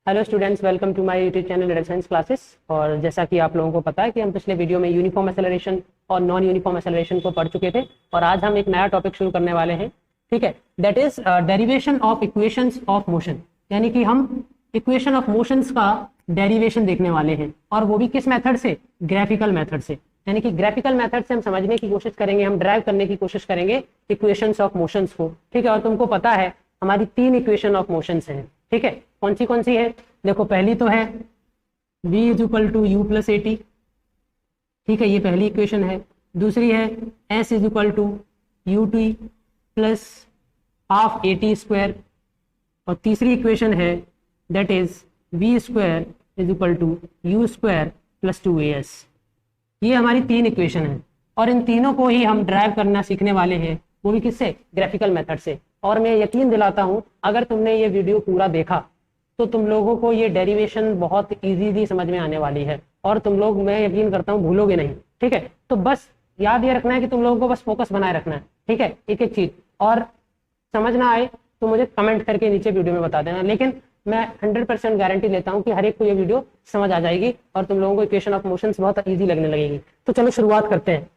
Hello students, welcome to my YouTube channel data science classes. और जैसा कि आप लोगों को पता है कि हम पिछले वीडियो में यूनिफॉर्म एक्सेलरेशन और नॉन यूनिफॉर्म एक्सेलरेशन को पढ़ चुके थे और आज हम एक नया टॉपिक शुरू करने वाले हैं। ठीक है, that is derivation of equations of motion. यानी कि हम इक्वेशन ऑफ मोशंस का डेरिवेशन देखने वाले हैं, और वो भी किस मेथड से? ग्राफिकल मेथड से। यानी कि ग्राफिकल मेथड से हम समझने की कोशिश करेंगे, हम ड्राइव करने की कोशिश करेंगे इक्वेशंस ऑफ मोशंस को। ठीक है, और तुमको पता है हमारी 3 इक्वेशन ऑफ मोशंस हैं। ठीक है, कौन सी है? देखो, पहली तो है v is to U plus A T. ठीक है, ये पहली इक्वेशन है। दूसरी है s is to U T plus half A T square. और तीसरी इक्वेशन है that is v square is to U square plus 2as। ये हमारी 3 इक्वेशन है और इन तीनों को ही हम ड्राइव करना सीखने वाले हैं, वो भी किससे? ग्राफिकल मेथड से। और मैं यकीन दिलाता हूं अगर तुमने ये वीडियो पूरा देखा तो तुम लोगों को ये डेरिवेशन बहुत इजीली समझ में आने वाली है और तुम लोग, मैं यकीन करता हूँ, भूलोगे नहीं। ठीक है, तो बस याद ये रखना है कि तुम लोगों को बस फोकस बनाए रखना है। ठीक है, एक एक चीज, और समझ ना आए तो मुझे कमेंट करके नीचे वीडियो में बता देना। लेकिन मैं 100% गारंटी लेता हूँ कि हर एक को ये वीडियो समझ आ जाएगी और तुम लोगों को इक्वेशन ऑफ मोशंस बहुत ईजी लगने लगेगी। तो चलो शुरुआत करते हैं।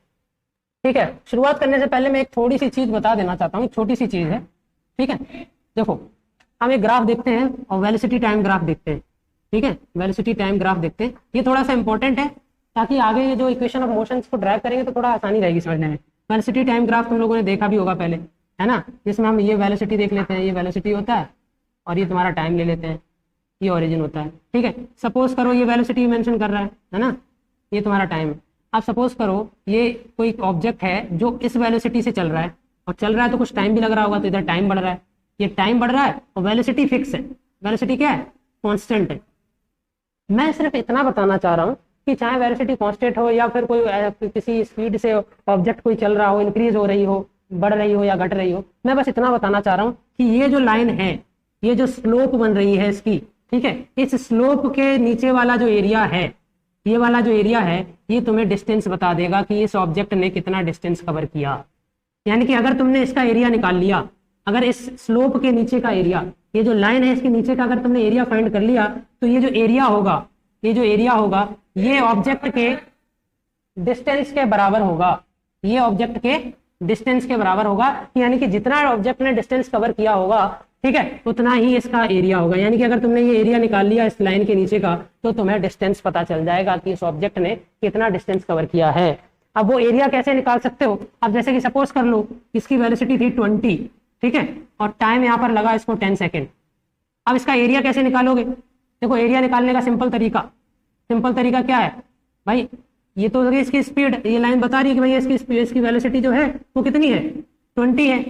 ठीक है, शुरुआत करने से पहले मैं एक थोड़ी सी चीज बता देना चाहता हूँ, छोटी सी चीज है। ठीक है, देखो, हम एक ग्राफ देखते हैं और वेलोसिटी टाइम ग्राफ देखते हैं। ठीक है, वेलोसिटी टाइम ग्राफ देखते हैं। ये थोड़ा सा इंपॉर्टेंट है ताकि आगे ये जो इक्वेशन ऑफ मोशंस को ड्राइव करेंगे तो थोड़ा आसानी रहेगी समझने में। वेलोसिटी टाइम ग्राफ तुम लोगों ने देखा भी होगा पहले, है ना, जिसमें हम ये वेलोसिटी देख लेते हैं, ये वेलोसिटी होता है और ये तुम्हारा टाइम ले लेते हैं, ये ओरिजिन होता है। ठीक है, सपोज करो ये वेलोसिटी मेंशन कर रहा है ना, ये तुम्हारा टाइम है। अब सपोज करो ये कोई ऑब्जेक्ट है जो इस वेलोसिटी से चल रहा है, और चल रहा है तो कुछ टाइम भी लग रहा होगा, तो इधर टाइम बढ़ रहा है, ये टाइम बढ़ रहा है और वेलोसिटी फिक्स है। वेलोसिटी क्या है? कांस्टेंट है। मैं सिर्फ इतना बताना चाह रहा हूँ कि चाहे वेलोसिटी कांस्टेंट हो या फिर कोई किसी स्पीड से ऑब्जेक्ट कोई चल रहा हो, इंक्रीज हो रही हो, बढ़ रही हो या घट रही हो, मैं बस इतना बताना चाह रहा हूँ कि ये जो लाइन है, ये जो स्लोप बन रही है इसकी, ठीक है, इस स्लोप के नीचे वाला जो एरिया है, ये वाला जो एरिया है, ये तुम्हें डिस्टेंस बता देगा कि इस ऑब्जेक्ट ने कितना डिस्टेंस कवर किया। यानी कि अगर तुमने इसका एरिया निकाल लिया, अगर इस स्लोप के नीचे का एरिया, ये जो लाइन है इसके नीचे का अगर तुमने एरिया फाइंड कर लिया, तो ये जो एरिया होगा, ये जो एरिया होगा, ये ऑब्जेक्ट के डिस्टेंस के बराबर होगा। ये ऑब्जेक्ट के डिस्टेंस के बराबर होगा, यानी कि जितना ऑब्जेक्ट ने डिस्टेंस कवर किया होगा, ठीक है, उतना ही इसका एरिया होगा। यानी कि अगर तुमने ये एरिया निकाल लिया इस लाइन के नीचे का, तो तुम्हें डिस्टेंस पता चल जाएगा कि इस ऑब्जेक्ट ने कितना डिस्टेंस कवर किया है। अब वो एरिया कैसे निकाल सकते हो? अब जैसे कि सपोज कर लो इसकी वेलोसिटी थी 20, ठीक है, और टाइम यहाँ पर लगा इसको 10 सेकेंड। अब इसका एरिया कैसे निकालोगे? देखो, एरिया निकालने का सिंपल तरीका क्या है भाई? ये तो इसकी स्पीड, ये लाइन बता रही है कि भाई इसकी वेलोसिटी जो है वो कितनी है? 20 है।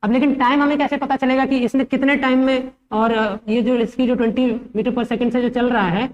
अब लेकिन टाइम हमें कैसे पता चलेगा कि इसने कितने टाइम में, और ये जो इसकी जो 20 मीटर पर सेकेंड से जो चल रहा है,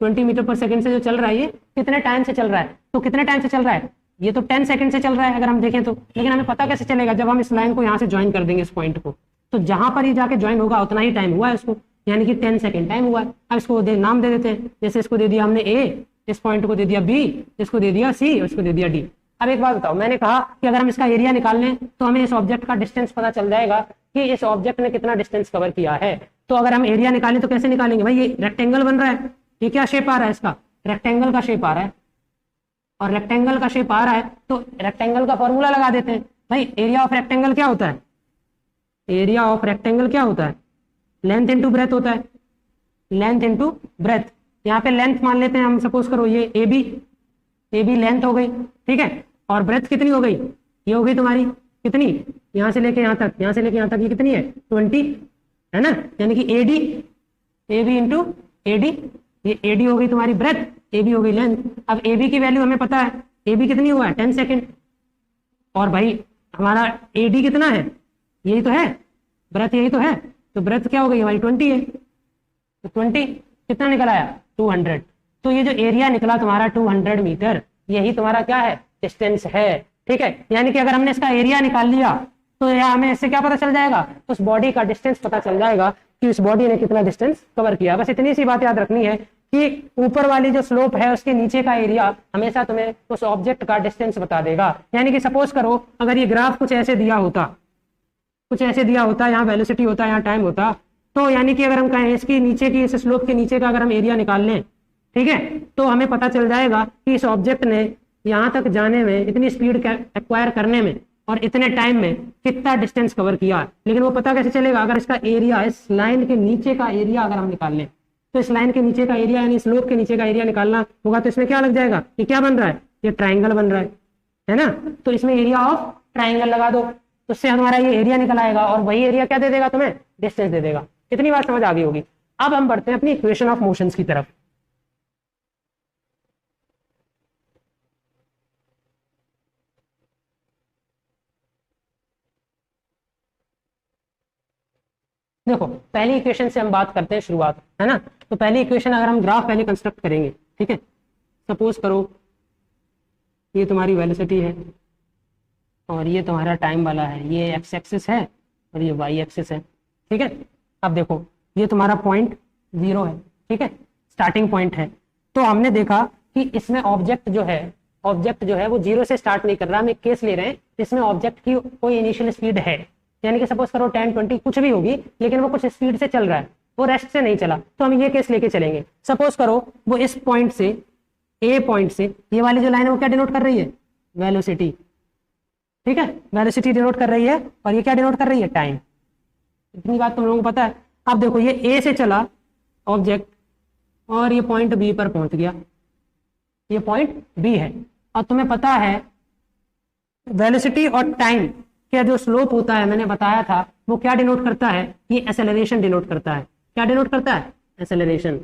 20 मीटर पर सेकेंड से जो चल रहा है, ये कितने टाइम से चल रहा है? तो कितने टाइम से चल रहा है? ये तो 10 सेकंड से चल रहा है अगर हम देखें तो। लेकिन हमें पता कैसे चलेगा? जब हम इस लाइन को यहाँ से ज्वाइन कर देंगे इस पॉइंट को, तो जहां पर ये जाके ज्वाइन होगा उतना ही टाइम हुआ है इसको, यानी कि 10 सेकंड टाइम हुआ है। अब इसको नाम दे देते हैं, जैसे इसको दे दिया हमने ए, इस पॉइंट को दे दिया बी, इसको दे दिया सी और इसको दे दिया डी। अब एक बात बताओ, मैंने कहा कि अगर हम इसका एरिया निकाल लें तो हमें इस ऑब्जेक्ट का डिस्टेंस पता चल जाएगा कि इस ऑब्जेक्ट ने कितना डिस्टेंस कवर किया है। तो अगर हम एरिया निकालें तो कैसे निकालेंगे भाई? ये रेक्टेंगल बन रहा है, ये क्या शेप आ रहा है इसका? रेक्टेंगल का शेप आ रहा है, और रेक्टेंगल का शेप आ रहा है तो रेक्टेंगल का फॉर्मूला लगा देते हैं भाई। एरिया ऑफ रेक्टेंगल क्या होता है? एरिया ऑफ रेक्टेंगल क्या होता है? लेंथ इनटू ब्रेथ होता है, लेंथ इनटू ब्रेथ। यहाँ पे लेंथ मान लेते हैं हम, सपोज करो ये ए बी लेंथ हो गई, ठीक है, और ब्रेथ कितनी हो गई? ये हो गई तुम्हारी कितनी? यहाँ से लेके यहाँ तक, यहाँ से लेके यहाँ तक ये कितनी है? 20 है ना, यानी कि A B into A D, ये ए डी हो गई तुम्हारी ब्रेथ, ए बी हो गई लेंथ। अब ए बी की वैल्यू हमें पता है, ए बी कितनी हुआ है? 10 सेकेंड। और भाई हमारा ए डी कितना है? यही तो है, ब्रेथ यही तो है, तो ब्रेथ क्या हो गई हमारी? 20 है। तो 20 कितना निकल आया? 200। तो ये जो एरिया निकला तुम्हारा 200 मीटर, यही तुम्हारा क्या है? डिस्टेंस है। ठीक है, यानी कि अगर हमने इसका एरिया निकाल लिया तो यहाँ हमें इससे क्या पता चल जाएगा? उस बॉडी का डिस्टेंस पता चल जाएगा कि उस बॉडी ने कितना डिस्टेंस कवर किया। बस इतनी सी बात याद रखनी है कि ऊपर वाली जो स्लोप है उसके नीचे का एरिया हमेशा तुम्हें उस ऑब्जेक्ट का डिस्टेंस बता देगा। यानी कि सपोज करो अगर ये ग्राफ कुछ ऐसे दिया होता, यहाँ वेलोसिटी होता, यहाँ टाइम होता, तो यानी कि अगर हम कहें इसकी नीचे की, इस स्लोप के नीचे का अगर हम एरिया निकाल लें, ठीक है, तो हमें पता चल जाएगा कि इस ऑब्जेक्ट ने यहां तक जाने में, इतनी स्पीड एक्वायर करने में और इतने टाइम में कितना डिस्टेंस कवर किया। लेकिन वो पता कैसे चलेगा? अगर इसका एरिया, इस लाइन के नीचे का एरिया अगर हम निकाल लें, तो इस लाइन के नीचे का एरिया यानी स्लोप के नीचे का एरिया निकालना होगा, तो इसमें क्या लग जाएगा? ये क्या बन रहा है? ये ट्राइंगल बन रहा है ना? तो इसमें एरिया ऑफ ट्राइंगल लगा दो, तो उससे हमारा ये एरिया निकल आएगा और वही एरिया क्या दे देगा तुम्हें? डिस्टेंस दे देगा। कितनी बात समझ आ गई होगी। अब हम बढ़ते हैं अपनी इक्वेशन ऑफ मोशंस की तरफ। देखो, पहली इक्वेशन से हम बात करते हैं, शुरुआत है ना। तो पहली इक्वेशन अगर हम ग्राफ पहले कंस्ट्रक्ट करेंगे, ठीक है, सपोज करो ये तुम्हारी वेलोसिटी है और ये तुम्हारा टाइम वाला है, ये एक्स एक्सिस है और ये वाई एक्सिस है, ठीक है। अब देखो ये तुम्हारा पॉइंट 0 है, ठीक है, स्टार्टिंग पॉइंट है। तो हमने देखा कि इसमें ऑब्जेक्ट जो है वो 0 से स्टार्ट नहीं कर रहा। हम एक केस ले रहे हैं इसमें ऑब्जेक्ट की कोई इनिशियल स्पीड है, यानी कि सपोज करो 10 20 कुछ भी होगी, लेकिन वो कुछ स्पीड से चल रहा है, वो रेस्ट से नहीं चला। तो हम ये केस लेके चलेंगे। सपोज करो वो इस पॉइंट से, ए पॉइंट से, ये वाली जो लाइन है वो क्या डिनोट कर रही है? वेलोसिटी, ठीक है, वेलोसिटी डिनोट कर रही है और ये क्या डिनोट कर रही है? टाइम। इतनी बात तुम लोगों को पता है। अब देखो ये ए से चला ऑब्जेक्ट और ये पॉइंट बी पर पहुंच गया, ये पॉइंट बी है, और तुम्हें पता है वेलोसिटी और टाइम का जो स्लोप होता है, मैंने बताया था, वो क्या डिनोट करता है? ये एक्सेलरेशन डिनोट करता है। क्या डिनोट करता है? एक्सेलरेशन।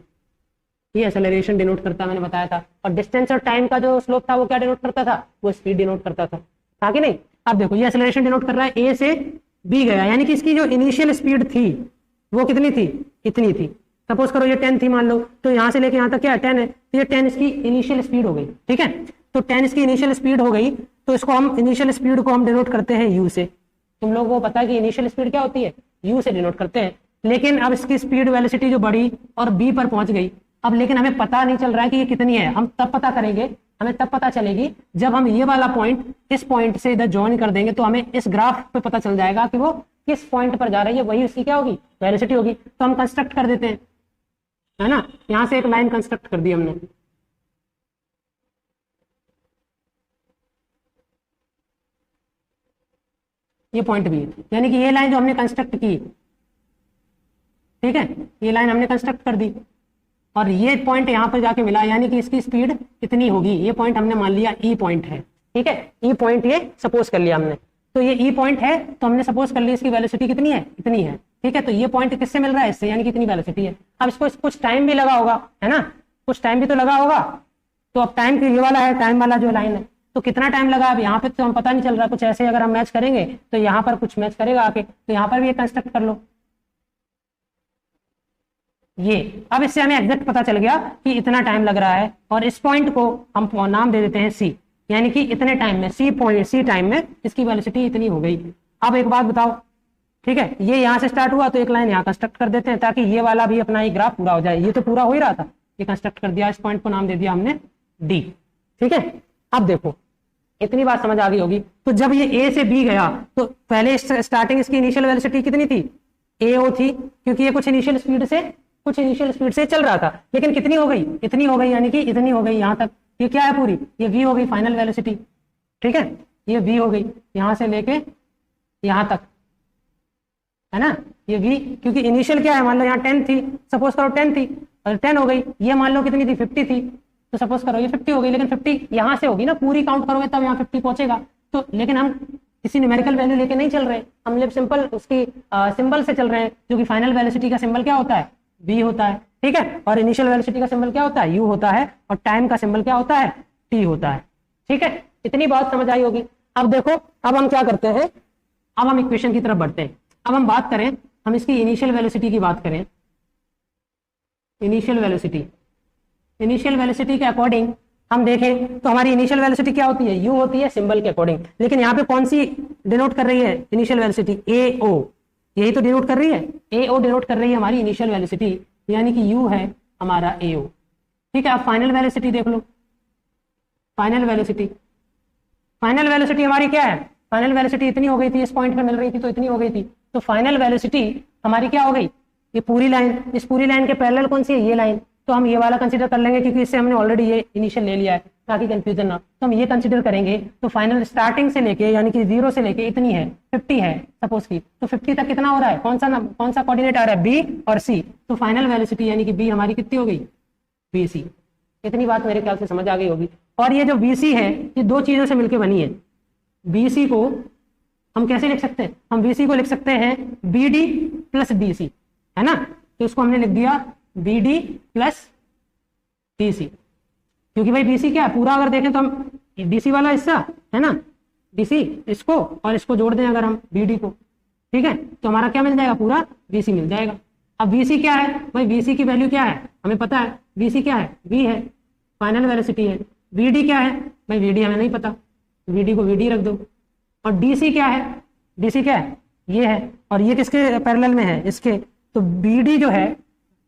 ये एक्सेलरेशन डिनोट करता है, मैंने बताया था। और डिस्टेंस और टाइम का जो स्लोप था वो क्या डिनोट करता था? वो स्पीड डिनोट करता था कि नहीं? अब देखो ये एक्सेलरेशन डिनोट कर रहा है, ए से बी गया, यानी कि इसकी जो इनिशियल स्पीड थी वो कितनी थी? इतनी थी। सपोज करो ये 10 थी मान लो, तो यहाँ से लेके यहाँ तक क्या 10 है, तो ये 10 इसकी इनिशियल स्पीड हो गई, ठीक है। तो 10 इसकी इनिशियल स्पीड हो गई, तो इसको हम इनिशियल स्पीड को हम डिनोट करते हैं यू से। तुम लोगों को पता है कि इनिशियल स्पीड क्या होती है? यू से डिनोट करते हैं। लेकिन अब इसकी स्पीड वेलोसिटी जो बढ़ी और बी पर पहुंच गई, अब लेकिन हमें पता नहीं चल रहा है कि ये कितनी है। हम तब पता करेंगे, हमें तब पता चलेगी जब हम ये वाला पॉइंट इस पॉइंट से इधर ज्वाइन कर देंगे, तो हमें इस ग्राफ पे पता चल जाएगा कि वो किस पॉइंट पर जा रही है, वही उसकी क्या होगी? वेलोसिटी होगी। तो हम कंस्ट्रक्ट कर देते हैं, है ना। यहां से एक लाइन कंस्ट्रक्ट कर दी हमने, ये पॉइंट भी है, यानी कि ये लाइन जो हमने कंस्ट्रक्ट की, ठीक है, ये लाइन हमने कंस्ट्रक्ट कर दी और ये पॉइंट यहाँ पर जाके मिला, यानी कि इसकी स्पीड कितनी होगी? ये पॉइंट हमने मान लिया ई पॉइंट है, ठीक है, ई पॉइंट ये सपोज कर लिया हमने। तो ये ई पॉइंट है, तो हमने सपोज कर लिया इसकी वेलोसिटी कितनी है? इतनी है, ठीक है। तो ये पॉइंट किससे मिल रहा है? इससे, यानी कि इतनी वेलोसिटी है। अब इसको कुछ टाइम भी लगा होगा, है ना, कुछ टाइम भी तो लगा होगा। तो अब टाइम ये वाला है, टाइम वाला जो लाइन है, तो कितना टाइम लगा? अब यहाँ पे तो हम पता नहीं चल रहा, कुछ ऐसे अगर हम मैच करेंगे तो यहाँ पर कुछ मैच करेगा आके, तो यहाँ पर भी ये कंस्ट्रक्ट कर लो ये। अब इससे हमें एग्जैक्ट पता चल गया कि इतना टाइम लग रहा है, और इस पॉइंट को हम नाम दे देते हैं सी, यानी कि इतने टाइम में, सी टाइम में इसकी वेलोसिटी इतनी हो गई। अब एक बात बताओ, ठीक है, ये यहाँ से स्टार्ट हुआ तो एक लाइन यहाँ कंस्ट्रक्ट कर देते हैं, ताकि ये वाला भी अपना ये ग्राफ पूरा हो जाए। ये तो पूरा हो ही रहा था, ये कंस्ट्रक्ट कर दिया, इस पॉइंट को नाम दे दिया हमने डी, ठीक है। अब देखो इतनी बात समझ आ गई होगी। तो जब ये ए से बी गया, तो पहले स्टार्टिंग इसकी इनिशियल वेलोसिटी कितनी थी? AO थी, क्योंकि ये कुछ इनिशियल स्पीड से चल रहा था, लेकिन कितनी हो गई? इतनी हो गई, यानी कि इतनी हो गई यहाँ तक। ये क्या है? पूरी ये V हो गई, फाइनल वेलोसिटी, ठीक है, ये V हो गई यहाँ से लेके यहाँ तक, है ना, ये V, क्योंकि इनिशियल क्या है, मान लो यहाँ 10 थी, सपोज करो 10 थी और 10 हो गई। ये मान लो कितनी थी? 50 थी, तो सपोज करो ये 50 हो गई, लेकिन 50 यहाँ से होगी ना, पूरी काउंट करोगे तब यहाँ 50 पहुंचेगा। तो लेकिन हम किसी न्यूमेरिकल वैल्यू लेके नहीं चल रहे, हम लोग सिंपल उसकी सिंबल से चल रहे हैं, जो कि फाइनल वेलोसिटी का सिंबल क्या होता है? V होता है, ठीक है, और इनिशियल वेलोसिटी का सिंबल क्या होता है? U होता है, और टाइम का सिंबल क्या होता है? T होता है, ठीक है। इतनी बात समझ आई होगी। अब देखो, अब हम क्या करते हैं, अब हम इक्वेशन की तरफ बढ़ते हैं। अब हम बात करें, हम इसकी इनिशियल वेलोसिटी की बात करें। इनिशियल वेलोसिटी के अकॉर्डिंग हम देखें तो हमारी इनिशियल वेलोसिटी क्या होती है? U होती है, सिंबल के अकॉर्डिंग। लेकिन यहाँ पे कौन सी डिनोट कर रही है इनिशियल वेलोसिटी? AO, यही तो डिनोट कर रही है, AO डिनोट कर रही है हमारी इनिशियल वेलोसिटी, यानी कि U है हमारा AO, ठीक है। अब फाइनल वेलोसिटी देख लो, फाइनल वेलोसिटी हमारी क्या है? फाइनल वेलोसिटी इतनी हो गई थी, इस पॉइंट पे मिल रही थी तो इतनी हो गई थी, तो फाइनल वेलोसिटी हमारी क्या हो गई? ये पूरी लाइन, इस पूरी लाइन के पैरेलल कौन सी है, ये लाइन, तो हम ये वाला कंसीडर कर लेंगे क्योंकि इससे हमने ऑलरेडी ये इनिशियल ले लिया है ताकि कंफ्यूजन ना, तो हम ये कंसीडर करेंगे। तो फाइनल स्टार्टिंग से लेके यानी कि 0 से लेके इतनी है 50 है सपोज की, तो 50 तक कितना हो रहा है, कौन सा कोऑर्डिनेट आ रहा है, बी और सी, तो फाइनल वेलोसिटी यानी कि बी हमारी कितनी हो गई, BC। इतनी बात मेरे ख्याल से समझ आ गई होगी। और ये जो BC है ये दो चीजों से मिलकर बनी है। BC को हम कैसे लिख सकते हैं, हम BC को लिख सकते हैं BD प्लस DC, है ना, तो इसको हमने लिख दिया BD प्लस DC, क्योंकि भाई BC क्या है पूरा, अगर देखें तो हम DC वाला हिस्सा है ना, DC इसको और इसको जोड़ दें अगर हम BD को, ठीक है, तो हमारा क्या मिल जाएगा, पूरा BC मिल जाएगा। अब BC क्या है भाई, BC की वैल्यू क्या है हमें पता है, BC क्या है, B है, फाइनल वेलोसिटी है। BD क्या है भाई, BD हमें नहीं पता, BD को BD रख दो। और DC क्या है, DC क्या है, ये है, और ये किसके पैरेलल में है, इसके, तो BD जो है,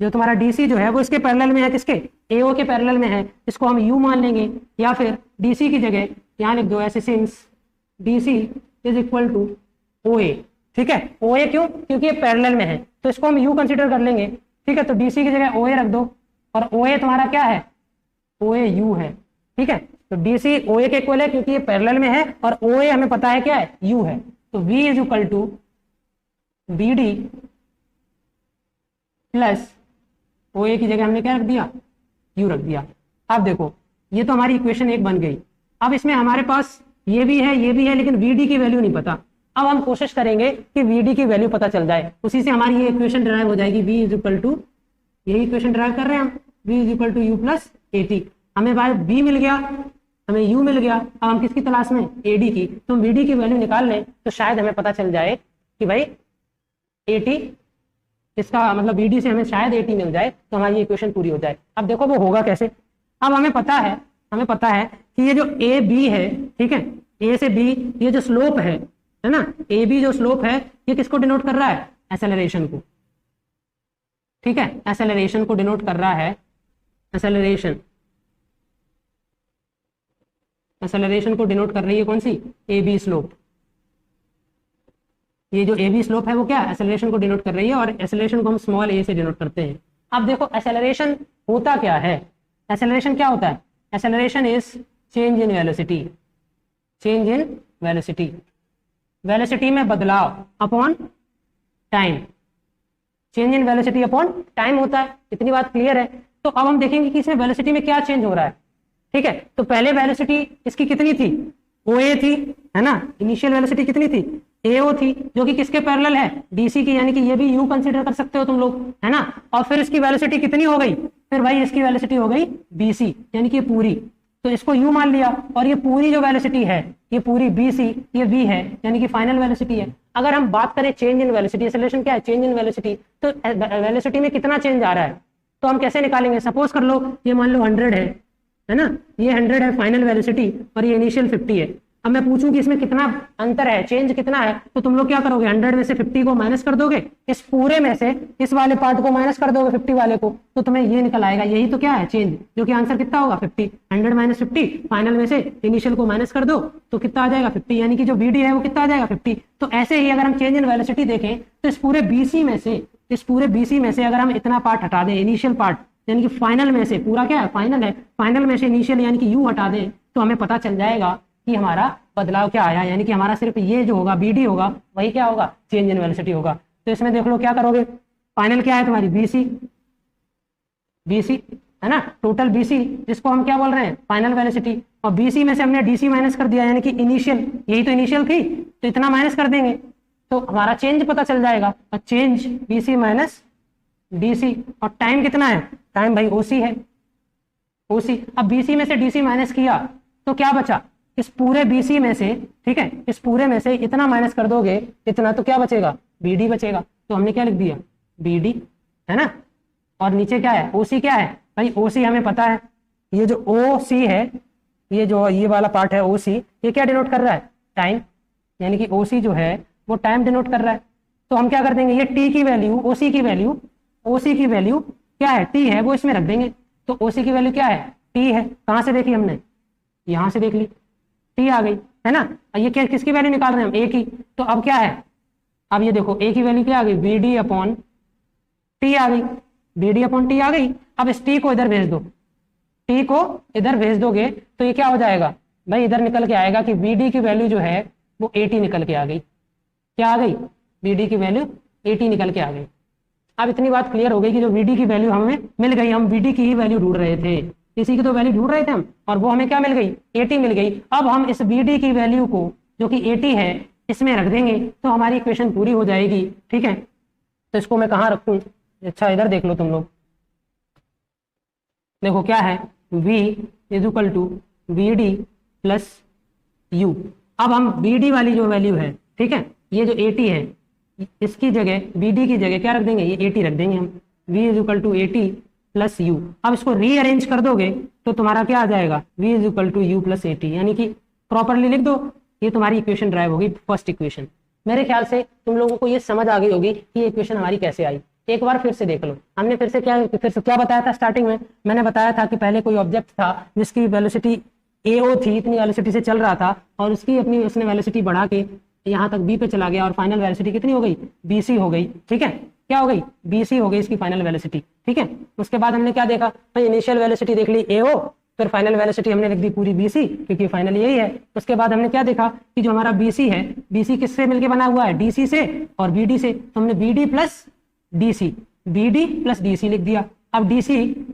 जो तुम्हारा DC जो है वो इसके पैरेलल में है, किसके, AO के पैरेलल में है, इसको हम U मान लेंगे, या फिर DC की जगह यहाँ लिख दो ऐसे, since DC is equal to OA, ठीक है, OA क्यों, क्योंकि ये पैरेलल में है, तो इसको हम U कंसीडर कर लेंगे, ठीक है, तो DC की जगह OA रख दो, और OA तुम्हारा क्या है, OA U है, ठीक है, तो DC OA के इक्वल है क्योंकि ये पैरेलल में है, और OA हमें पता है क्या है, U है, तो V is equal to BD plus OA की जगह हमने क्या रख दिया, U रख दिया। अब देखो ये तो हमारी इक्वेशन 1 बन गई। अब इसमें हमारे पास ये भी है, ये भी है, लेकिन VD की वैल्यू नहीं पता। अब हम कोशिश करेंगे कि VD की वैल्यू पता चल जाए, उसी से हमारी ये इक्वेशन डिराइव हो जाएगी, V इज इक्वल टू, यही इक्वेशन डिराइव कर रहे हैं हम, V is equal to U plus AT। हमें भाई B मिल गया, हमें U मिल गया, अब हम किसकी तलाश में, AD की, तो हम VD की वैल्यू निकाल लें तो शायद हमें पता चल जाए कि भाई AT, इसका मतलब BD से हमें शायद AT मिल जाए, तो हमारी इक्वेशन पूरी हो जाए। अब देखो वो होगा कैसे। अब हमें पता है कि ये जो AB है, ठीक है, A से B ये जो स्लोप है ना, AB जो स्लोप है ये किसको डिनोट कर रहा है, एक्सेलरेशन को, ठीक है, एक्सेलरेशन को डिनोट कर रहा है, एक्सेलरेशन को डिनोट कर रही है कौन सी, AB स्लोप। ये जो AB स्लोप है वो क्या, एक्सेलरेशन को डिनोट कर रही है, और एक्सेलरेशन को हम स्मॉल a से डिनोट करते हैं। अब देखो एक्सेलरेशन होता क्या है, एक्सेलरेशन क्या होता है, acceleration is change in velocity, change in velocity, velocity में बदलाव upon time, change in velocity upon time होता है। इतनी बात क्लियर है। तो अब हम देखेंगे कि इसमें वेलोसिटी में क्या चेंज हो रहा है, ठीक है, तो पहले वेलोसिटी इसकी कितनी थी, OA थी, है ना, इनिशियल वेलोसिटी कितनी थी, AO थी, जो कि किसके पैरेलल है, DC की, यानी कि ये भी U कंसीडर कर सकते हो तुम लोग, है ना, और फिर इसकी वेलोसिटी कितनी हो गई, फिर भाई इसकी वेलोसिटी हो गई BC, यानी कि ये पूरी, तो इसको U मान लिया, और ये पूरी जो वेलोसिटी है ये पूरी BC, ये V है, यानी कि फाइनल वेलोसिटी है। अगर हम बात करें चेंज इन वेलोसिटी, एक्सेलरेशन क्या है, चेंज इन वेलोसिटी, तो वेलोसिटी में कितना चेंज आ रहा है, तो हम कैसे निकालेंगे, सपोज कर लो ये मान लो 100 है ना, ये 100 है फाइनल वेलोसिटी और ये इनिशियल 50 है। अब मैं पूछूं कि इसमें कितना अंतर है, चेंज कितना है, तो तुम लोग क्या करोगे, 100 में से 50 को माइनस कर दोगे, इस पूरे में से इस वाले पार्ट को माइनस कर दोगे 50 वाले को, तो तुम्हें ये निकल आएगा, यही तो क्या है चेंज, जो कि आंसर कितना होगा 50, 100 माइनस 50, फाइनल में से इनिशियल को माइनस कर दो तो कितना आ जाएगा 50, यानी कि जो BD है वो कितना आ जाएगा 50। तो ऐसे ही अगर हम चेंज इन वेलोसिटी देखें तो इस पूरे BC में से अगर हम इतना पार्ट हटा दें, इनिशियल पार्ट, यानी कि फाइनल में से, पूरा क्या है फाइनल है, फाइनल में से इनिशियल यानी कि U हटा दें, तो हमें पता चल जाएगा कि हमारा बदलाव क्या आया, यानी कि हमारा सिर्फ ये जो होगा BD होगा वही क्या होगा, चेंज इन वेलोसिटी होगा। तो इसमें देख लो क्या करोगे, फाइनल क्या है तुम्हारी BC है ना, टोटल BC जिसको हम क्या बोल रहे हैं, फाइनल वेलोसिटी, और BC में से हमने DC माइनस कर दिया, यानी कि इनिशियल, यही तो इनिशियल थी, तो इतना माइनस कर देंगे तो हमारा चेंज पता चल जाएगा, और चेंज BC माइनस DC, और टाइम कितना है, टाइम भाई OC है, OC। अब BC में से DC माइनस किया तो क्या बचा, इस पूरे BC में से, ठीक है, इस पूरे में से इतना माइनस कर दोगे इतना, तो क्या बचेगा, BD बचेगा, तो हमने क्या लिख दिया BD, है ना, और नीचे क्या है OC, क्या है भाई OC हमें पता है, ये जो OC है, ये जो ये वाला पार्ट है OC, ये क्या डिनोट कर रहा है, टाइम, यानी कि OC जो है वो टाइम डिनोट कर रहा है। तो हम क्या कर देंगे, ये T की वैल्यू, OC की वैल्यू क्या है, T है, वो इसमें रख देंगे, तो OC की वैल्यू क्या है, T है, कहां से देखी हमने, यहां से देख ली, T आ गई, है ना, ये क्या किसकी वैल्यू निकाल रहे हैं हम, A की, तो अब क्या है, अब ये देखो A की वैल्यू क्या आ गई, BD अपॉन टी आ गई, बी डी अपॉन टी आ गई। अब इस टी को इधर भेज दो, टी को इधर भेज दोगे तो ये क्या हो जाएगा भाई, इधर निकल के आएगा कि बी डी की वैल्यू जो है वो 80 निकल के आ गई। क्या आ गई, बी डी की वैल्यू 80 निकल के आ गई। अब इतनी बात क्लियर हो गई कि जो बी डी की वैल्यू हमें मिल गई, हम बी डी की ही वैल्यू ढूंढ रहे थे, इसी की तो वैल्यू ढूंढ रहे थे हम, और वो हमें क्या मिल गई, 80 मिल गई। अब हम इस बी डी की वैल्यू को जो कि 80 है इसमें रख देंगे तो हमारी इक्वेशन पूरी हो जाएगी। ठीक है, तो इसको मैं कहाँ रखूं, अच्छा इधर देख लो तुम लोग, देखो क्या है, v is equal to V D plus U. अब हम बी डी वाली जो वैल्यू है, ठीक है, ये जो 80 है इसकी जगह बी डी की जगह क्या रख देंगे, ये 80 रख देंगे हम, v is equal to 80 plus U. अब इसको रीअरेंज कर दोगे तो तुम्हारा क्या आ जाएगा, v is equal to U plus 80, यानी कि प्रॉपरली लिख दो, ये तुम्हारी इक्वेशन ड्राइव होगी, फर्स्ट इक्वेशन। मेरे ख्याल से तुम लोगों को ये समझ आ गई होगी कि ये इक्वेशन हमारी कैसे आई। एक बार फिर से देख लो, हमने फिर से क्या बताया था स्टार्टिंग में, मैंने बताया था कि पहले कोई ऑब्जेक्ट था जिसकी वेलोसिटी AO थी, इतनी वेलोसिटी से चल रहा था, और उसने वेलोसिटी बढ़ा के यहाँ तक B पे चला गया, और फाइनल वेलोसिटी कितनी हो गई, BC हो गई। ठीक है, क्या हो गई, BC हो गई इसकी फाइनल वेलोसिटी। ठीक है, उसके बाद हमने क्या देखा भाई, इनिशियल वेलोसिटी देख ली AO, फिर फाइनल वेलोसिटी हमने लिख दी पूरी BC, क्योंकि फाइनल यही है। उसके बाद हमने क्या देखा कि जो हमारा BC है, BC किससे मिलके बना हुआ है, DC से और BD से, तो हमने BD प्लस DC लिख दिया। अब DC,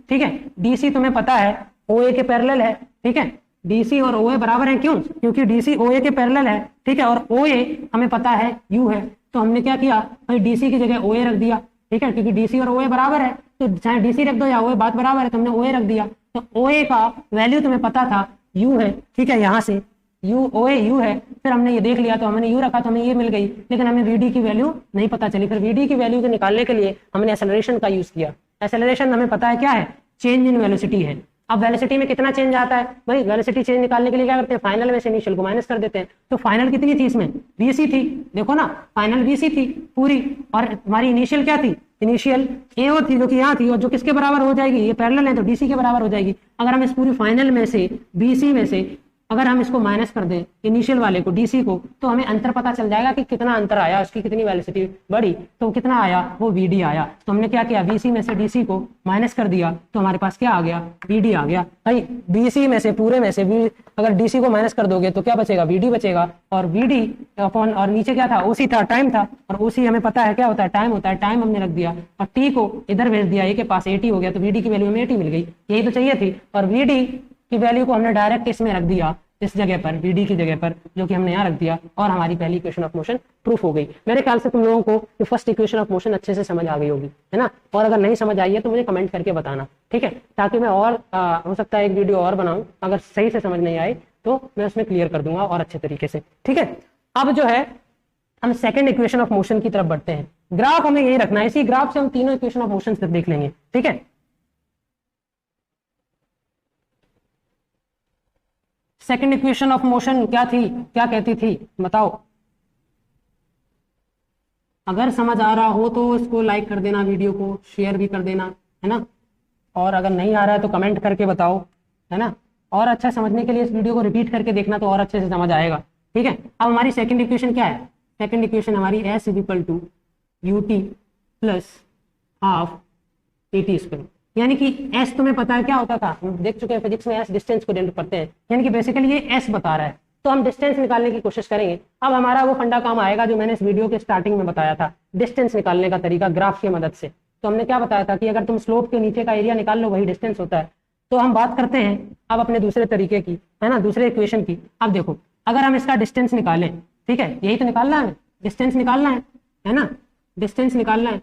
ठीक है, DC तुम्हें पता है OA के पैरेलल है। ठीक है, DC और OA बराबर है, क्यों, क्योंकि DC OA के पैरेलल है। ठीक है, और OA हमें पता है U है, तो हमने क्या किया भाई, DC की जगह OA रख दिया। ठीक है, क्योंकि DC और OA बराबर है, तो चाहे DC रख दो या OA, बात बराबर है, तो हमने OA रख दिया। तो OA का वैल्यू तुम्हें पता था U है। ठीक है, यहाँ से OA है, फिर हमने ये देख लिया तो हमने U रखा तो हमें ये मिल गई, लेकिन हमें VD की वैल्यू नहीं पता चली। फिर VD की वैल्यू को निकालने के लिए हमने एक्सेलरेशन का यूज किया। एक्सेलरेशन हमें पता है क्या है, चेंज इन वेलोसिटी है। अब वेलोसिटी में कितना चेंज आता है भाई, वेलोसिटी चेंज निकालने के लिए क्या करते हैं, फाइनल में से इनिशियल को माइनस कर देते हैं। तो फाइनल कितनी थी इसमें, BC थी, देखो ना, फाइनल BC थी पूरी, और हमारी इनिशियल क्या थी, इनिशियल AO थी, जो कि यहाँ थी, और जो किसके बराबर हो जाएगी, ये पैरेलल है तो DC के बराबर हो जाएगी। अगर हम इस पूरी फाइनल में से BC में से अगर हम इसको माइनस कर दें इनिशियल वाले को, DC को, तो हमें अंतर पता चल जाएगा कि कितना अंतर आया, उसकी कितनी वेलोसिटी बढ़ी, तो कितना आया, वो VD आया। तो हमने क्या किया, BC में से DC को माइनस कर दिया, तो हमारे पास क्या आ गया, VD आ गया। भाई BC में से पूरे में से अगर DC को माइनस कर दोगे तो क्या बचेगा, VD बचेगा, और VD अपॉन, और नीचे क्या था, OC था, टाइम था, और OC हमें पता है क्या होता है, टाइम होता है, टाइम हमने रख दिया, और T को इधर भेज दिया, A के पास 80 हो गया, तो VD की वैल्यू हमें 80 मिल गई, यही तो चाहिए थी। और VD की वैल्यू को हमने डायरेक्ट इसमें रख दिया, इस जगह पर, VD की जगह पर, जो कि हमने यहाँ रख दिया, और हमारी पहली इक्वेशन ऑफ मोशन प्रूफ हो गई। मेरे ख्याल से तुम लोगों को फर्स्ट इक्वेशन ऑफ मोशन अच्छे से समझ आ गई होगी, है ना। और अगर नहीं समझ आई है तो मुझे कमेंट करके बताना, ठीक है, ताकि मैं और हो सकता है एक वीडियो और बनाऊं, अगर सही से समझ नहीं आई तो मैं उसमें क्लियर कर दूंगा और अच्छे तरीके से। ठीक है, अब जो है हम सेकेंड इक्वेशन ऑफ मोशन की तरफ बढ़ते हैं। ग्राफ हमें यही रखना है, इसी ग्राफ से हम तीनों इक्वेशन ऑफ मोशन देख लेंगे। ठीक है, सेकेंड इक्वेशन ऑफ मोशन क्या थी, क्या कहती थी, बताओ। अगर समझ आ रहा हो तो इसको लाइक कर देना, वीडियो को शेयर भी कर देना, है ना। और अगर नहीं आ रहा है तो कमेंट करके बताओ, है ना। और अच्छा समझने के लिए इस वीडियो को रिपीट करके देखना तो और अच्छे से समझ आएगा। ठीक है, अब हमारी सेकेंड इक्वेशन क्या है, सेकेंड इक्वेशन हमारी S is equal to UT plus half AT square, यानी कि S तुम्हें पता है क्या होता था, हम देख चुके हैं फिजिक्स में, S डिस्टेंस को डिनोट करते हैं, यानी कि बेसिकली ये S बता रहा है, तो हम डिस्टेंस निकालने की कोशिश करेंगे। अब हमारा वो फंडा काम आएगा जो मैंने इस वीडियो के स्टार्टिंग में बताया था, डिस्टेंस निकालने का तरीका ग्राफ की मदद से। तो हमने क्या बताया था कि अगर तुम स्लोप के नीचे का एरिया निकाल लो वही डिस्टेंस होता है। तो हम बात करते हैं अब अपने दूसरे तरीके की, है ना, दूसरे इक्वेशन की। अब देखो, अगर हम इसका डिस्टेंस निकालें, ठीक है, यही तो निकालना है, डिस्टेंस निकालना है ना, डिस्टेंस निकालना है।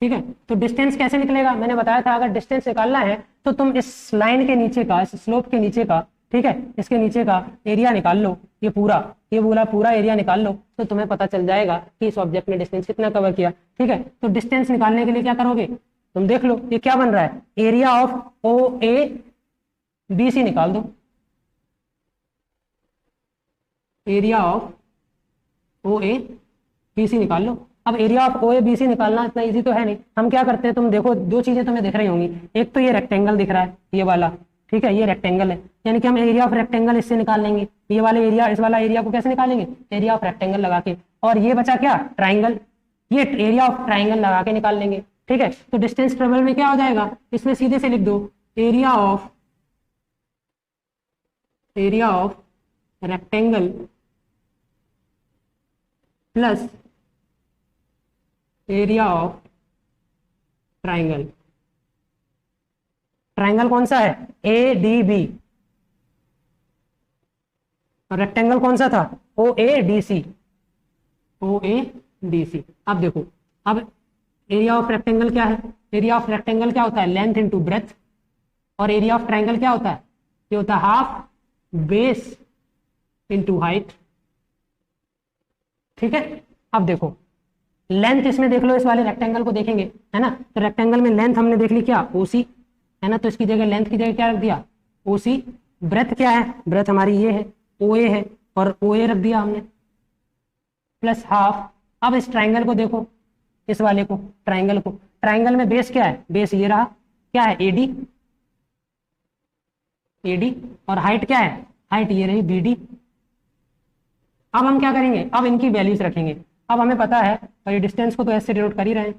ठीक है, तो डिस्टेंस कैसे निकलेगा, मैंने बताया था अगर डिस्टेंस निकालना है तो तुम इस लाइन के नीचे का, इस स्लोप के नीचे का, ठीक है, इसके नीचे का एरिया निकाल लो, ये पूरा एरिया निकाल लो, तो तुम्हें पता चल जाएगा कि इस ऑब्जेक्ट ने डिस्टेंस कितना कवर किया। ठीक है, तो डिस्टेंस निकालने के लिए क्या करोगे, तुम देख लो ये क्या बन रहा है, एरिया ऑफ OABC निकाल दो, एरिया ऑफ OABC निकाल लो। अब एरिया ऑफ OABC निकालना इतना इजी तो है नहीं, हम क्या करते हैं, तुम देखो दो चीजें तुम्हें दिख रही होंगी, एक तो ये रेक्टेंगल दिख रहा है, ये वाला, ठीक है, ये रेक्टेंगल है, यानी कि हम एरिया ऑफ रेक्टेंगल इससे निकाल लेंगे, ये वाले एरिया, इस वाला एरिया को कैसे निकालेंगे, एरिया ऑफ रेक्टेंगल लगा के, और ये बचा क्या, ट्राइंगल, ये एरिया ऑफ ट्राइंगल लगा के निकाल लेंगे। ठीक है। तो डिस्टेंस ट्रेवल में क्या हो जाएगा, इसमें सीधे से लिख दो area of rectangle plus area of triangle. Triangle कौन सा है, ए डी बी, और रेक्टेंगल कौन सा था, ओ ए डी सी। अब देखो, अब एरिया ऑफ रेक्टेंगल क्या है, एरिया ऑफ रेक्टेंगल क्या होता है, लेंथ इनटू ब्रेथ, और एरिया ऑफ ट्राइंगल क्या होता है, ये होता है हाफ बेस इनटू हाइट। ठीक है। अब देखो लेंथ इसमें देख लो, इस वाले रेक्टेंगल को देखेंगे है ना, तो रेक्टेंगल में लेंथ हमने देख ली क्या, ओसी है ना, तो इसकी जगह लेंथ की जगह क्या रख दिया, ओसी। ब्रेथ क्या है, ब्रेथ हमारी ये है, ओए है, और ओए रख दिया हमने, प्लस हाफ। अब इस ट्राइंगल को देखो, इस वाले को, ट्राइंगल को, ट्राइंगल में बेस क्या है, बेस ये रहा, क्या है, एडी, और हाइट क्या है, हाइट ये रही, बीडी। अब हम क्या करेंगे, अब इनकी वैल्यूज रखेंगे। अब हमें पता है, और ये डिस्टेंस को तो ऐसे डिनोट कर ही रहे हैं,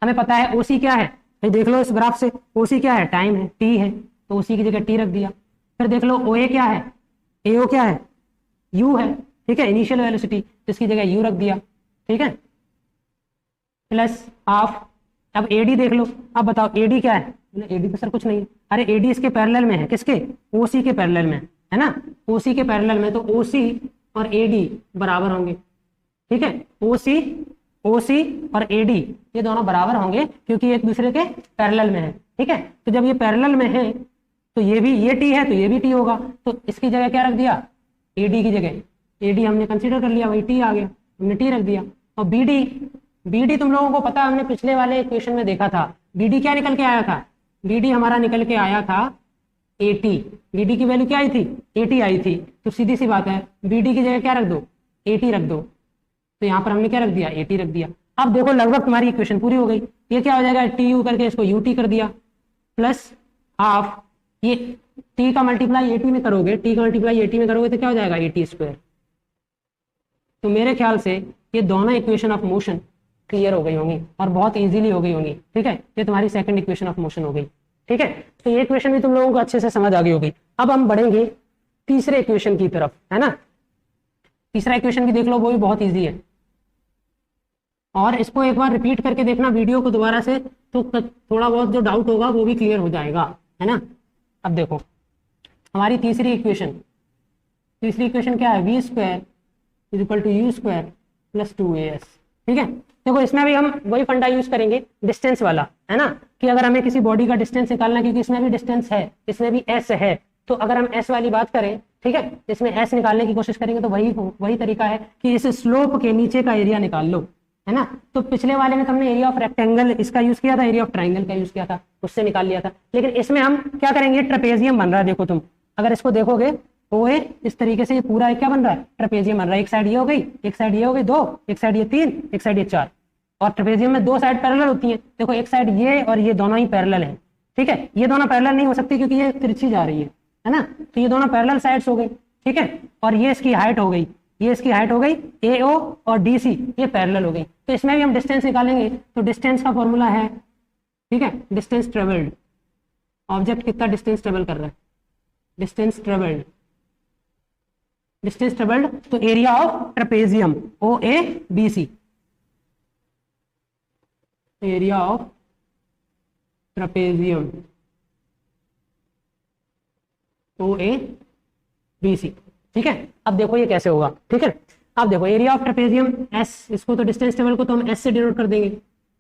हमें पता है ओसी क्या है, भाई देख लो इस ग्राफ से, ओसी क्या है, टाइम है, टी है, तो ओसी की जगह टी रख दिया। फिर देख लो ओए क्या है, एओ क्या है, यू है, ठीक है, इनिशियल वेलोसिटी, तो इसकी जगह यू रख दिया। ठीक है, प्लस हाफ। अब एडी देख लो, अब बताओ एडी क्या है, एडी तो सर कुछ नहीं है, अरे एडी इसके पैरेलल में है, किसके, ओसी के पैरेलल में है ना, ओसी के पैरेलल में, तो ओसी और एडी बराबर होंगे। ठीक है, ओसी और एडी ये दोनों बराबर होंगे क्योंकि एक दूसरे के पैरेलल में है। ठीक है, तो जब ये पैरेलल में है तो ये भी, ये टी है तो ये भी टी होगा, तो इसकी जगह क्या रख दिया, एडी की जगह, एडी हमने कंसीडर कर लिया, वही टी आ गया, हमने टी रख दिया। और बीडी तुम लोगों को पता है, हमने पिछले वाले इक्वेशन में देखा था, बीडी क्या निकल के आया था, बीडी हमारा निकल के आया था 80, बीडी की वैल्यू क्या आई थी, 80 आई थी, तो सीधी सी बात है बीडी की जगह क्या रख दो, 80 रख दो, तो यहाँ पर हमने क्या रख दिया, 80 रख दिया। अब देखो लगभग तुम्हारी इक्वेशन पूरी हो गई, ये क्या हो जाएगा, टी यू करके इसको यू टी कर दिया, प्लस हाफ, ये टी का मल्टीप्लाई 80 में करोगे, टी का मल्टीप्लाई 80 में करोगे तो क्या हो जाएगा, 80 स्क्वायर। तो मेरे ख्याल से ये दोनों इक्वेशन ऑफ मोशन क्लियर हो गई होंगी और बहुत इजीली हो गई होंगी। ठीक है, ये तुम्हारी सेकंड इक्वेशन ऑफ मोशन हो गई। ठीक है, तो ये इक्वेशन भी तुम लोगों को अच्छे से समझ आ गई होगी। अब हम बढ़ेंगे तीसरे इक्वेशन की तरफ, है ना। तीसरा इक्वेशन भी देख लो, वो भी बहुत ईजी है, और इसको एक बार रिपीट करके देखना वीडियो को दोबारा से, तो थोड़ा बहुत जो डाउट होगा वो भी क्लियर हो जाएगा, है ना। अब देखो हमारी तीसरी इक्वेशन क्या है, V square is equal to U square plus 2as। ठीक है, देखो इसमें भी हम वही फंडा यूज करेंगे, डिस्टेंस वाला, है ना, कि अगर हमें किसी बॉडी का डिस्टेंस निकालना है, क्योंकि इसमें भी डिस्टेंस है, इसमें भी s है, तो अगर हम s वाली बात करें, ठीक है, इसमें s निकालने की कोशिश करेंगे तो वही तरीका है कि इस स्लोप के नीचे का एरिया निकाल लो, है ना। तो पिछले वाले में हमने एरिया ऑफ रेक्टेंगल इसका यूज किया था, एरिया ऑफ ट्राइंगल का यूज किया था, उससे निकाल लिया था। लेकिन इसमें हम क्या करेंगे, ट्रेपेजियम बन रहा है, देखो तुम अगर इसको देखोगे ओए इस तरीके से, ये पूरा क्या बन रहा है, ट्रेपेजियम बन रहा है। एक साइड ये हो गई, एक साइड ये हो गई 2, एक साइड ये 3, एक साइड ये 4, और ट्रेपेजियम में 2 साइड पैरेलल होती है। देखो एक साइड ये और ये दोनों ही पैरेलल है। ठीक है, ये दोनों पैरेलल नहीं हो सकती क्योंकि ये तिरछी जा रही है ना, तो ये दोनों पैरेलल साइड्स हो गई। ठीक है, और ये इसकी हाइट हो गई, ये इसकी हाइट हो गई, AO और DC ये पैरेलल हो गई। तो इसमें भी हम डिस्टेंस निकालेंगे, तो डिस्टेंस का फॉर्मूला है, ठीक है, डिस्टेंस ट्रेवल्ड, ऑब्जेक्ट कितना डिस्टेंस ट्रेवल कर रहा है, डिस्टेंस ट्रेवल्ड, तो area of trapezium OABC, area of trapezium OABC। ठीक है, अब देखो ये कैसे होगा। ठीक है, अब देखो एरिया ऑफ ट्रेपेजियम S, इसको तो डिस्टेंस टेबल को तो हम S से डिनोट कर देंगे।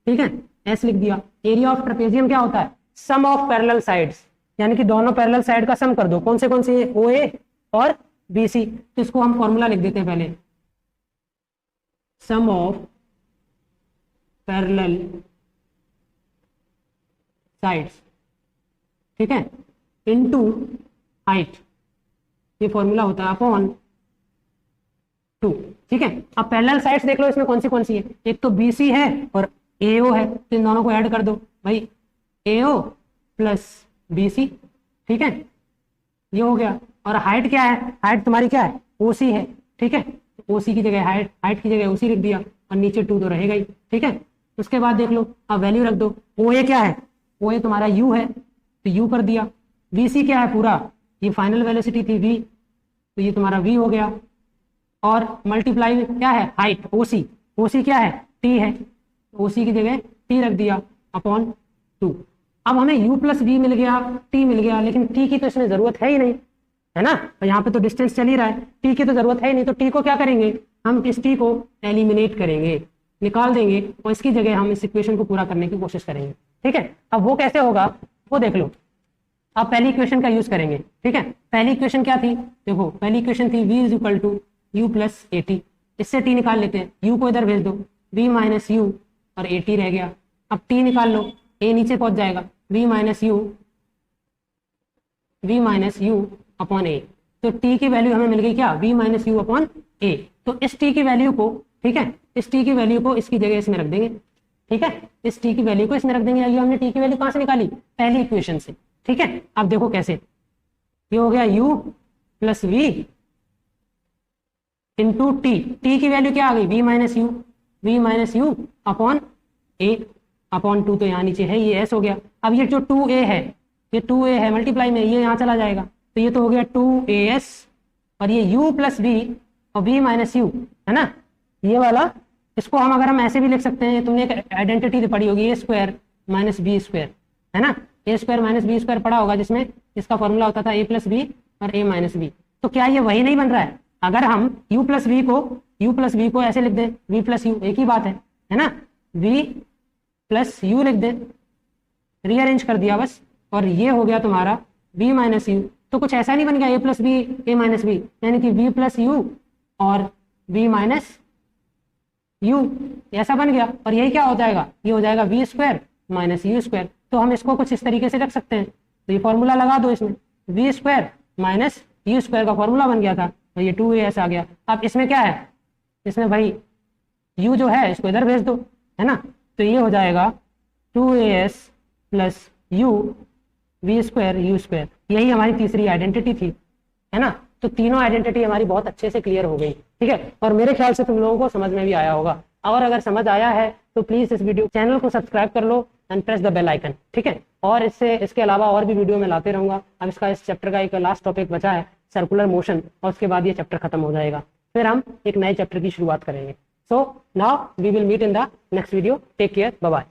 ठीक है, S लिख दिया। एरिया ऑफ ट्रेपेजियम क्या होता है, सम ऑफ पैरेलल साइड्स, यानी कि दोनों पैरेलल साइड का सम कर दो, कौन से OA और BC। तो इसको हम फॉर्मूला लिख देते हैं पहले, सम ऑफ पैरेलल साइड्स, ठीक है, इनटू हाइट, ये फॉर्मूला होता है अपॉन 2। ठीक है, अब पैरेलल साइड्स देख लो इसमें कौन सी है, एक तो BC है और AO है, तो इन दोनों को ऐड कर दो भाई, AO प्लस BC। ठीक है, ये हो गया। और हाइट क्या है, हाइट तुम्हारी क्या है, OC है। ठीक है, OC की जगह हाइट की जगह OC लिख दिया, और नीचे 2 तो रहेगा ही। ठीक है, उसके बाद देख लो, अब वैल्यू रख दो। ओ ए क्या है, ओ ए तुम्हारा यू है तो यू कर दिया। वी सी क्या है पूरा, ये फाइनल वेलोसिटी थी वी, तो ये तुम्हारा वी हो गया। और मल्टीप्लाई क्या है हाइट, ओ सी, ओ सी क्या है टी है, ओ सी की जगह टी रख दिया अपॉन 2। अब हमें u प्लस वी मिल गया, t मिल गया, लेकिन t की तो इसमें जरूरत है ही नहीं, है ना, और यहाँ पे तो डिस्टेंस चल ही रहा है, t की तो जरूरत है ही नहीं, तो t को क्या करेंगे हम, इस t को एलिमिनेट करेंगे, निकाल देंगे, और इसकी जगह हम इस इक्वेशन को पूरा करने की कोशिश करेंगे। ठीक है, अब वो कैसे होगा वो देख लो। अब पहली इक्वेशन का यूज करेंगे। ठीक है, पहली इक्वेशन क्या थी, देखो पहली इक्वेशन थी v is equal to U plus A T, इससे t निकाल लेते हैं, u को इधर भेज दो, v माइनस यू और ए टी रह गया। अब t निकाल लो, a नीचे पहुंच जाएगा, v माइनस यू अपॉन ए, तो t की वैल्यू हमें मिल गई क्या, v माइनस यू अपॉन ए। तो इस t की वैल्यू को, ठीक है, इस t की वैल्यू को इसकी जगह इसमें रख देंगे। ठीक है, इस t की वैल्यू को इसमें रख देंगे। ये हमने t की वैल्यू कहां से निकाली, पहली इक्वेशन से। ठीक है, अब देखो कैसे, ये हो गया u plus V into T, T की वैल्यू क्या आ गई, v minus U upon A upon 2, तो यहाँ नीचे है ये s हो गया। अब ये जो 2a है, ये 2a है मल्टीप्लाई में, ये यहाँ चला जाएगा, तो ये तो हो गया 2as, और ये u प्लस वी और v माइनस यू, है ना, ये वाला, इसको हम अगर हम ऐसे भी लिख सकते हैं, तुमने एक आइडेंटिटी पढ़ी होगी, ए स्क्वायर माइनस बी स्क्वायर, है ना, ए स्क्वायर माइनस बी स्क्वायर पढ़ा होगा, जिसमें इसका फॉर्मूला होता था ए प्लस बी और ए माइनस बी। तो क्या ये वही नहीं बन रहा है, अगर हम u प्लस वी को ऐसे लिख दें, v प्लस यू, एक ही बात है ना, v प्लस यू लिख दें, रीअरेंज कर दिया बस, और ये हो गया तुम्हारा v माइनस यू। तो कुछ ऐसा नहीं बन गया a plus B A minus B, यानी कि v प्लस यू और v माइनस यू, ऐसा बन गया, और यही क्या हो जाएगा, ये हो जाएगा v square minus you square. तो हम इसको कुछ इस तरीके से रख सकते हैं, तो ये फॉर्मूला लगा दो इसमें, v square minus you square का फॉर्मूला बन गया था, और ये 2as आ गया। अब इसमें क्या है, इसमें भाई u जो है इसको इधर भेज दो, है ना, तो ये हो जाएगा 2as plus u v square u square, यही हमारी तीसरी आइडेंटिटी थी, है ना। तो तीनों आइडेंटिटी हमारी बहुत अच्छे से क्लियर हो गई। ठीक है, और मेरे ख्याल से तुम लोगों को समझ में भी आया होगा, और अगर समझ आया है तो प्लीज इस वीडियो चैनल को सब्सक्राइब कर लो and press the bell icon. ठीक है, और इसके अलावा और भी वीडियो में लाते रहूंगा। अब इस चैप्टर का एक लास्ट टॉपिक बचा है, सर्कुलर मोशन, और उसके बाद ये चैप्टर खत्म हो जाएगा, फिर हम एक नए चैप्टर की शुरुआत करेंगे। So now we will meet in the next video, take care, bye bye.